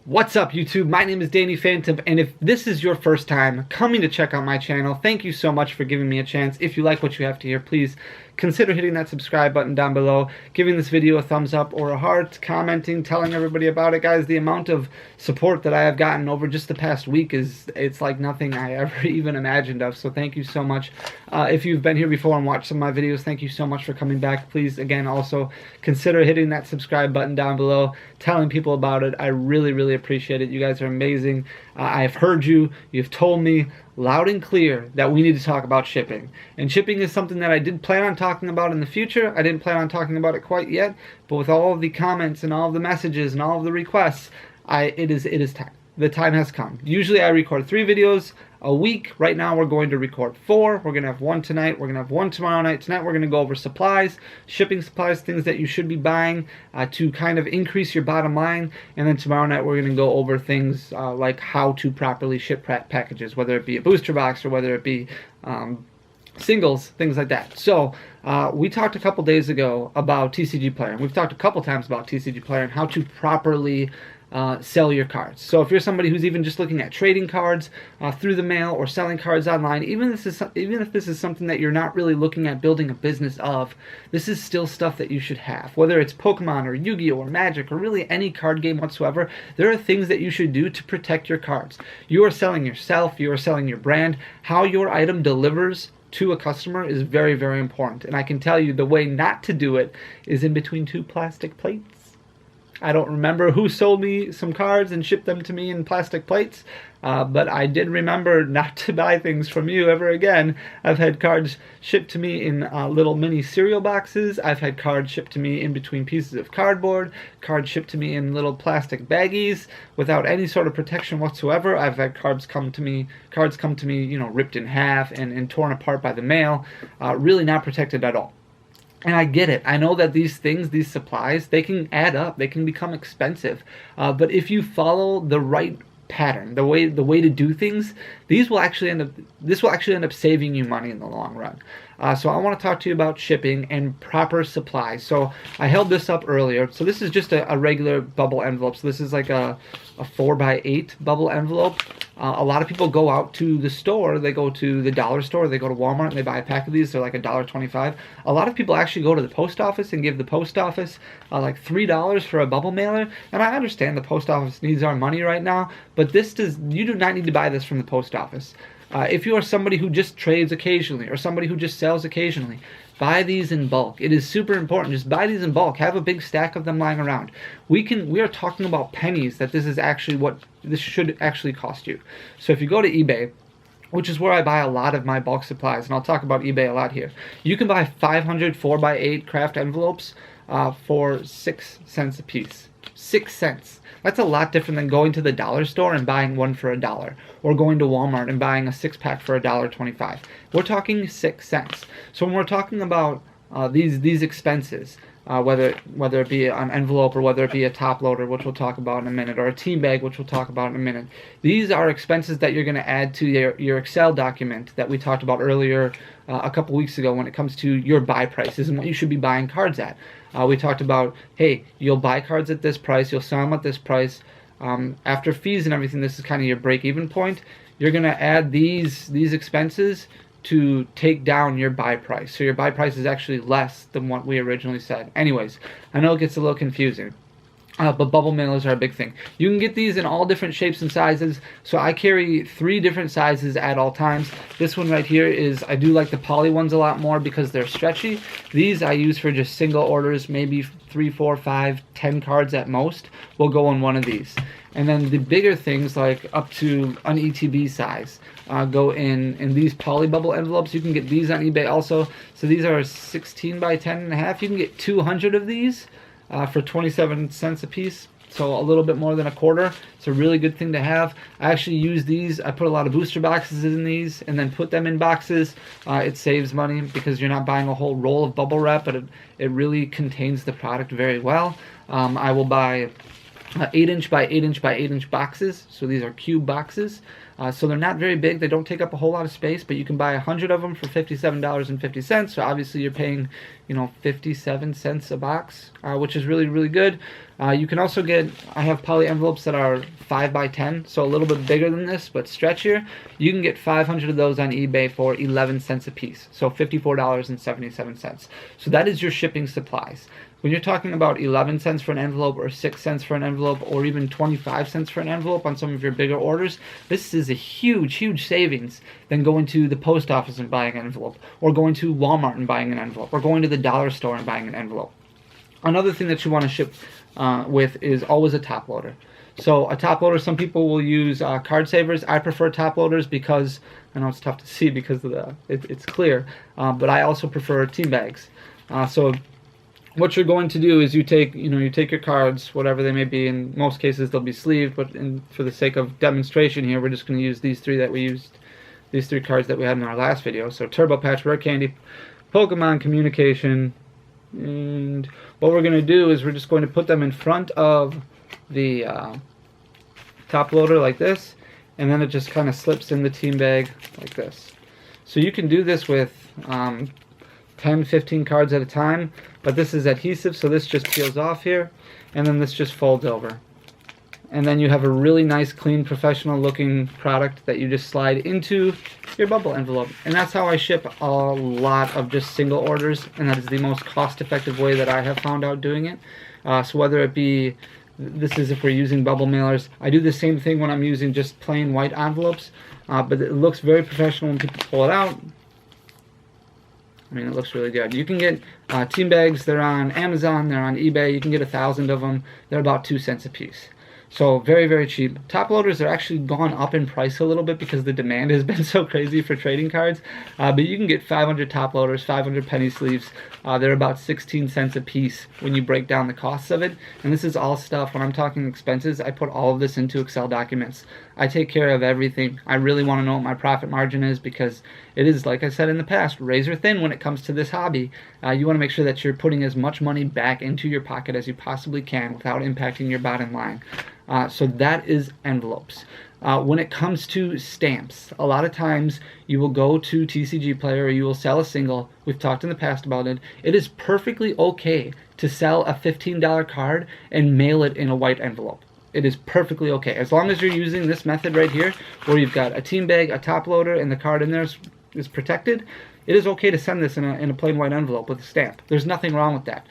What's up, YouTube? My name is Danny Phantom, and if this is your first time coming to check out my channel, thank you so much for giving me a chance. If you like what you have to hear, please consider hitting that subscribe button down below, giving this video a thumbs up or a heart, commenting, telling everybody about it. Guys, the amount of support that I have gotten over just the past week it's like nothing I ever even imagined of, so thank you so much. If you've been here before and watched some of my videos, thank you so much for coming back. Please, again, also consider hitting that subscribe button down below, telling people about it. I really appreciate it. You guys are amazing. I've heard you. You've told me loud and clear that we need to talk about shipping. And shipping is something that I did plan on talking about in the future. I didn't plan on talking about it quite yet, but with all of the comments and all of the messages and all of the requests, it is time. The time has come. Usually I record 3 videos a week. Right now we're going to record 4. We're going to have 1 tonight. We're going to have 1 tomorrow night. Tonight we're going to go over supplies, shipping supplies, things that you should be buying to kind of increase your bottom line. And then tomorrow night we're going to go over things like how to properly ship packages, whether it be a booster box or whether it be singles, things like that. So we talked a couple days ago about TCG Player, and we've talked a couple times about TCG Player and how to properly sell your cards. So if you're somebody who's even just looking at trading cards through the mail or selling cards online, even if this is something that you're not really looking at building a business of, this is still stuff that you should have. Whether it's Pokemon or Yu-Gi-Oh or Magic or really any card game whatsoever, there are things that you should do to protect your cards. You are selling yourself, you are selling your brand. How your item delivers to a customer is very important. And I can tell you the way not to do it is in between 2 plastic plates. I don't remember who sold me some cards and shipped them to me in plastic plates, but I did remember not to buy things from you ever again. I've had cards shipped to me in little mini cereal boxes. I've had cards shipped to me in between pieces of cardboard, cards shipped to me in little plastic baggies without any sort of protection whatsoever. I've had cards come to me, you know, ripped in half and torn apart by the mail, really not protected at all. And I get it. I know that these things, these supplies, they can add up. They can become expensive. But if you follow the right pattern, the way to do things, this will actually end up saving you money in the long run. So I want to talk to you about shipping and proper supplies. So I held this up earlier. So this is just a regular bubble envelope. So this is like a 4x8 bubble envelope. A lot of people go out to the store. They go to the dollar store. They go to Walmart and they buy a pack of these. They're like $1.25. A lot of people actually go to the post office and give the post office like $3 for a bubble mailer. And I understand the post office needs our money right now, but you do not need to buy this from the post office. If you are somebody who just trades occasionally or somebody who just sells occasionally, buy these in bulk. It is super important. Just buy these in bulk. Have a big stack of them lying around. We are talking about pennies that this is actually what this should actually cost you. So if you go to eBay, which is where I buy a lot of my bulk supplies, and I'll talk about eBay a lot here, you can buy 500 4x8 craft envelopes for 6 cents a piece. 6 cents. That's a lot different than going to the dollar store and buying one for $1, or going to Walmart and buying a 6-pack for $1.25. We're talking 6 cents. So when we're talking about these expenses, whether it be an envelope or whether it be a top loader, which we'll talk about in a minute, or a team bag, which we'll talk about in a minute, these are expenses that you're going to add to your Excel document that we talked about earlier a couple weeks ago when it comes to your buy prices and what you should be buying cards at. We talked about, hey, you'll buy cards at this price, you'll sell them at this price. After fees and everything, this is kind of your break-even point. You're going to add these expenses to take down your buy price. So your buy price is actually less than what we originally said. Anyways, I know it gets a little confusing. But bubble mailers are a big thing. You can get these in all different shapes and sizes. So I carry 3 different sizes at all times. This one right here I do like the poly ones a lot more because they're stretchy. These I use for just single orders, maybe 3, 4, 5, 10 cards at most will go in one of these. And then the bigger things, like up to an ETB size, go in these poly bubble envelopes. You can get these on eBay also. So these are 16 by 10.5. You can get 200 of these for 27 cents a piece, so a little bit more than a quarter. It's a really good thing to have. I actually use these. I put a lot of booster boxes in these and then put them in boxes. It saves money because you're not buying a whole roll of bubble wrap, but it really contains the product very well. I will buy 8-inch by 8-inch by 8-inch boxes. So these are cube boxes. So they're not very big. They don't take up a whole lot of space, but you can buy 100 of them for $57.50. So obviously you're paying, 57 cents a box, which is really good. You can also get, I have poly envelopes that are 5x10, so a little bit bigger than this, but stretchier. You can get 500 of those on eBay for 11 cents a piece, so $54.77. So that is your shipping supplies. When you're talking about 11 cents for an envelope, or 6 cents for an envelope, or even 25 cents for an envelope on some of your bigger orders, this is a huge, huge savings than going to the post office and buying an envelope, or going to Walmart and buying an envelope, or going to the dollar store and buying an envelope. Another thing that you want to ship with is always a top loader. So a top loader, some people will use card savers. I prefer top loaders because, I know it's tough to see because of it's clear, but I also prefer team bags. So what you're going to do is you take your cards, whatever they may be. In most cases they'll be sleeved, but for the sake of demonstration here, we're just going to use these three cards that we had in our last video. So Turbo Patch, Rare Candy, Pokemon Communication, and what we're going to do is we're just going to put them in front of the top loader like this, and then it just kind of slips in the team bag like this. So you can do this with 10, 15 cards at a time, but this is adhesive, so this just peels off here, and then this just folds over. And then you have a really nice, clean, professional looking product that you just slide into your bubble envelope. And that's how I ship a lot of just single orders, and that is the most cost-effective way that I have found out doing it. So whether it be, this is if we're using bubble mailers. I do the same thing when I'm using just plain white envelopes, but it looks very professional when people pull it out. I mean, it looks really good. You can get team bags. They're on Amazon. They're on eBay. You can get 1,000 of them. They're about 2 cents a piece. So very, very cheap. Top loaders are actually gone up in price a little bit because the demand has been so crazy for trading cards. But you can get 500 top loaders, 500 penny sleeves. They're about 16 cents a piece when you break down the costs of it. And this is all stuff, when I'm talking expenses, I put all of this into Excel documents. I take care of everything. I really want to know what my profit margin is because it is, like I said in the past, razor thin when it comes to this hobby. You want to make sure that you're putting as much money back into your pocket as you possibly can without impacting your bottom line. So that is envelopes. When it comes to stamps, a lot of times you will go to TCG Player or you will sell a single. We've talked in the past about it. It is perfectly okay to sell a $15 card and mail it in a white envelope. It is perfectly okay. As long as you're using this method right here, where you've got a team bag, a top loader, and the card in there is protected, it is okay to send this in a plain white envelope with a stamp. There's nothing wrong with that.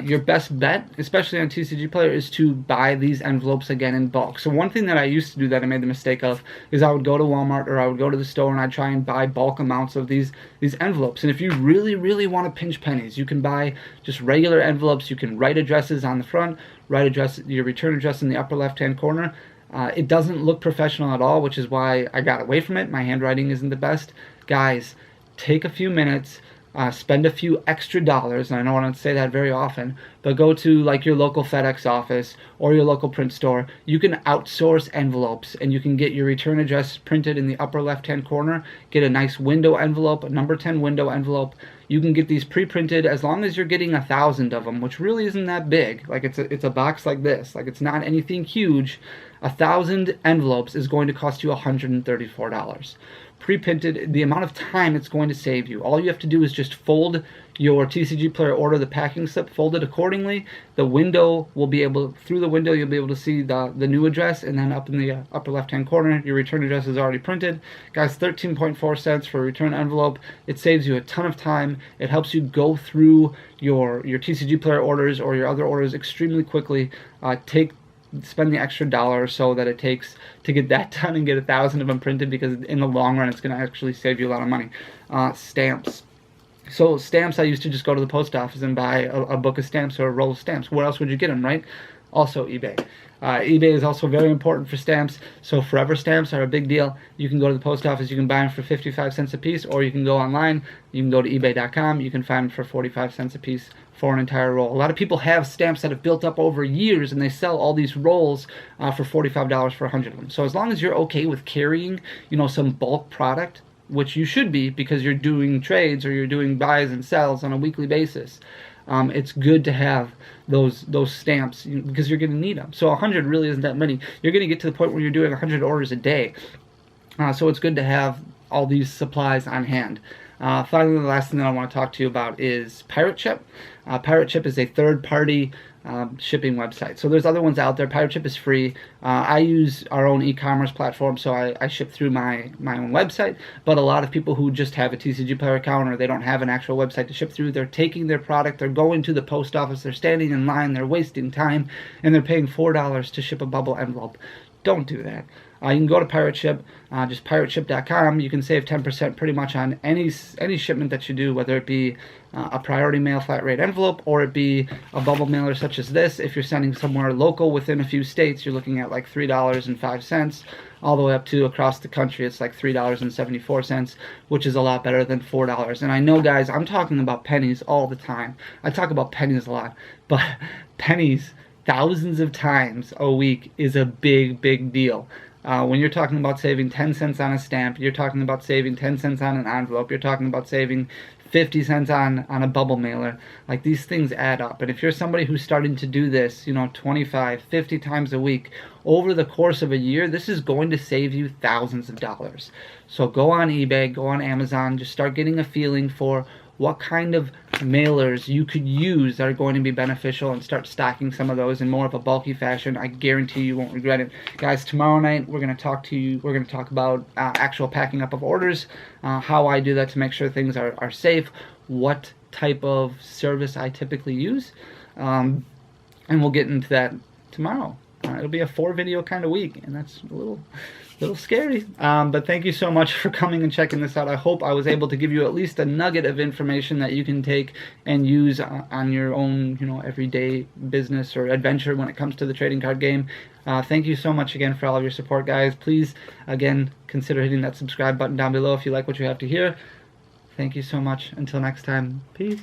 Your best bet, especially on TCG Player, is to buy these envelopes again in bulk. So one thing that I used to do that I made the mistake of is I would go to Walmart or I would go to the store and I'd try and buy bulk amounts of these envelopes. And if you really, really want to pinch pennies, you can buy just regular envelopes. You can write addresses on the front, write your return address in the upper left-hand corner. It doesn't look professional at all, which is why I got away from it. My handwriting isn't the best. Guys, take a few minutes. Spend a few extra dollars, and I know I don't say that very often, but go to like your local FedEx office or your local print store. You can outsource envelopes, and you can get your return address printed in the upper left-hand corner. Get a nice window envelope, a number 10 window envelope. You can get these pre-printed as long as you're getting 1,000 of them, which really isn't that big. Like it's a box like this. Like it's not anything huge. 1,000 envelopes is going to cost you $134. Pre-printed, the amount of time it's going to save you. All you have to do is just fold your TCG Player order, the packing slip, fold it accordingly. The window will be able, through the window you'll be able to see the new address, and then up in the upper left-hand corner, your return address is already printed. Guys, 13.4 cents for a return envelope. It saves you a ton of time. It helps you go through your TCG Player orders or your other orders extremely quickly. Spend the extra dollar or so that it takes to get that done and get 1,000 of them printed, because in the long run it's going to actually save you a lot of money. Stamps. So stamps, I used to just go to the post office and buy a book of stamps or a roll of stamps. Where else would you get them, right? Also eBay. eBay is also very important for stamps. So forever stamps are a big deal. You can go to the post office, you can buy them for 55 cents a piece, or you can go online, you can go to ebay.com, you can find them for 45 cents a piece for an entire roll. A lot of people have stamps that have built up over years, and they sell all these rolls for $45 for 100 of them. So as long as you're okay with carrying, some bulk product, which you should be because you're doing trades or you're doing buys and sells on a weekly basis, it's good to have those stamps because you're going to need them. So 100 really isn't that many. You're going to get to the point where you're doing 100 orders a day. So it's good to have all these supplies on hand. Finally, the last thing that I want to talk to you about is Pirate Chip. Pirate Chip is a third-party shipping website. So there's other ones out there. Pirate Ship is free. I use our own e-commerce platform, so I ship through my own website. But a lot of people who just have a TCG Player account, or they don't have an actual website to ship through, they're taking their product, they're going to the post office, they're standing in line, they're wasting time, and they're paying $4 to ship a bubble envelope. Don't do that. You can go to Pirate Ship, just pirateship.com. You can save 10% pretty much on any shipment that you do, whether it be a priority mail flat rate envelope or it be a bubble mailer such as this. If you're sending somewhere local within a few states, you're looking at like $3.05, all the way up to across the country, it's like $3.74, which is a lot better than $4. And I know, guys, I'm talking about pennies all the time. I talk about pennies a lot, but pennies thousands of times a week is a big, big deal. When you're talking about saving 10 cents on a stamp, you're talking about saving 10 cents on an envelope, you're talking about saving 50 cents on a bubble mailer. Like, these things add up. And if you're somebody who's starting to do this, 25, 50 times a week, over the course of a year, this is going to save you thousands of dollars. So go on eBay, go on Amazon, just start getting a feeling for what kind of mailers you could use that are going to be beneficial, and start stocking some of those in more of a bulky fashion. I guarantee you won't regret it. Guys, tomorrow night we're going to talk about actual packing up of orders, how I do that to make sure things are safe, what type of service I typically use, and we'll get into that tomorrow. It'll be a 4-video kind of week, and that's a little scary. But thank you so much for coming and checking this out. I hope I was able to give you at least a nugget of information that you can take and use on your own, everyday business or adventure when it comes to the trading card game. Thank you so much again for all of your support, guys. Please, again, consider hitting that subscribe button down below if you like what you have to hear. Thank you so much. Until next time, peace.